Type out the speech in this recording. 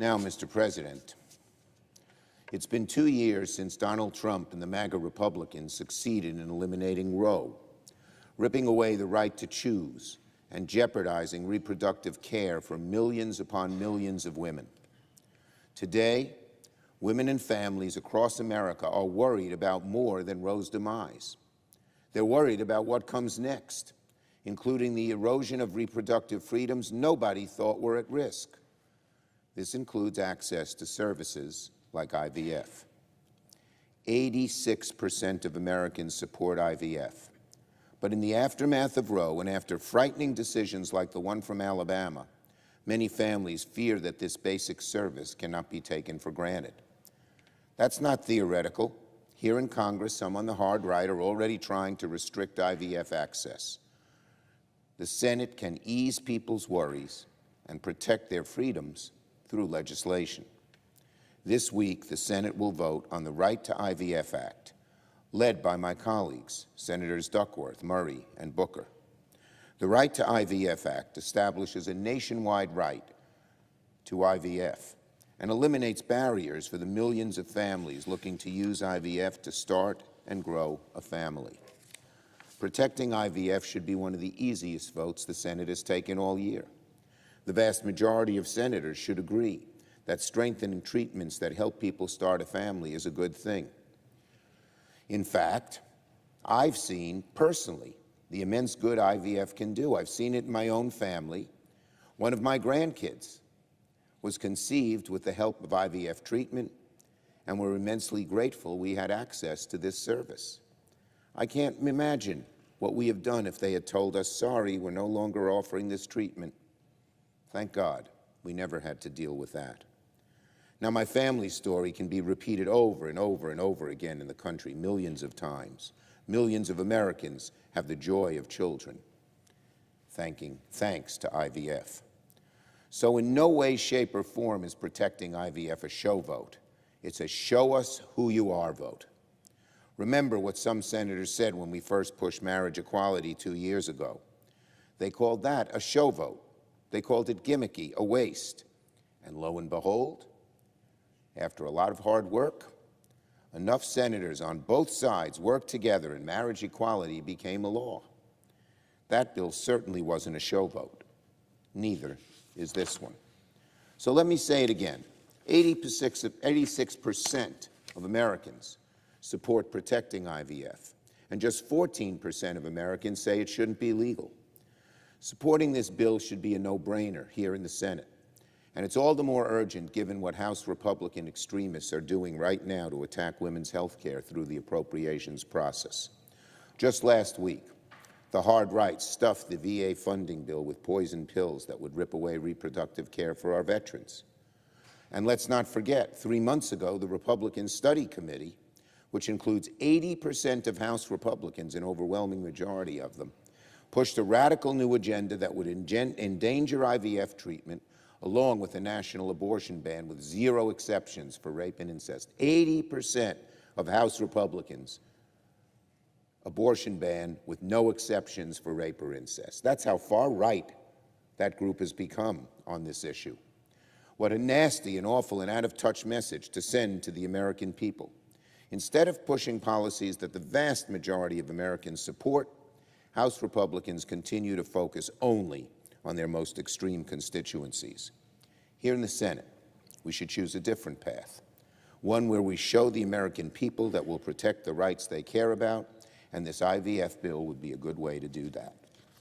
Now, Mr. President, it's been 2 years since Donald Trump and the MAGA Republicans succeeded in eliminating Roe, ripping away the right to choose and jeopardizing reproductive care for millions upon millions of women. Today, women and families across America are worried about more than Roe's demise. They're worried about what comes next, including the erosion of reproductive freedoms nobody thought were at risk. This includes access to services like IVF. 86% of Americans support IVF. But in the aftermath of Roe and after frightening decisions like the one from Alabama, many families fear that this basic service cannot be taken for granted. That's not theoretical. Here in Congress, some on the hard right are already trying to restrict IVF access. The Senate can ease people's worries and protect their freedoms through legislation. This week, the Senate will vote on the Right to IVF Act, led by my colleagues, Senators Duckworth, Murray, and Booker. The Right to IVF Act establishes a nationwide right to IVF and eliminates barriers for the millions of families looking to use IVF to start and grow a family. Protecting IVF should be one of the easiest votes the Senate has taken all year. The vast majority of senators should agree that strengthening treatments that help people start a family is a good thing. In fact, I've seen personally the immense good IVF can do. I've seen it in my own family. One of my grandkids was conceived with the help of IVF treatment, and we're immensely grateful we had access to this service. I can't imagine what we have done if they had told us, sorry, we're no longer offering this treatment. Thank God we never had to deal with that. Now, my family's story can be repeated over and over and over again in the country millions of times. Millions of Americans have the joy of children, thanks to IVF. So in no way, shape, or form is protecting IVF a show vote. It's a show us who you are vote. Remember what some senators said when we first pushed marriage equality 2 years ago. They called that a show vote. They called it gimmicky, a waste. And lo and behold, after a lot of hard work, enough senators on both sides worked together and marriage equality became a law. That bill certainly wasn't a show vote. Neither is this one. So let me say it again. 86% of Americans support protecting IVF, and just 14% of Americans say it shouldn't be legal. Supporting this bill should be a no-brainer here in the Senate, and it's all the more urgent given what House Republican extremists are doing right now to attack women's health care through the appropriations process. Just last week, the hard right stuffed the VA funding bill with poison pills that would rip away reproductive care for our veterans. And let's not forget, 3 months ago, the Republican Study Committee, which includes 80% of House Republicans, an overwhelming majority of them, pushed a radical new agenda that would endanger IVF treatment, along with a national abortion ban with 0 exceptions for rape and incest. 80% of House Republicans, abortion ban with no exceptions for rape or incest. That's how far right that group has become on this issue. What a nasty and awful and out-of-touch message to send to the American people. Instead of pushing policies that the vast majority of Americans support, House Republicans continue to focus only on their most extreme constituencies. Here in the Senate, we should choose a different path, one where we show the American people that we'll protect the rights they care about, and this IVF bill would be a good way to do that.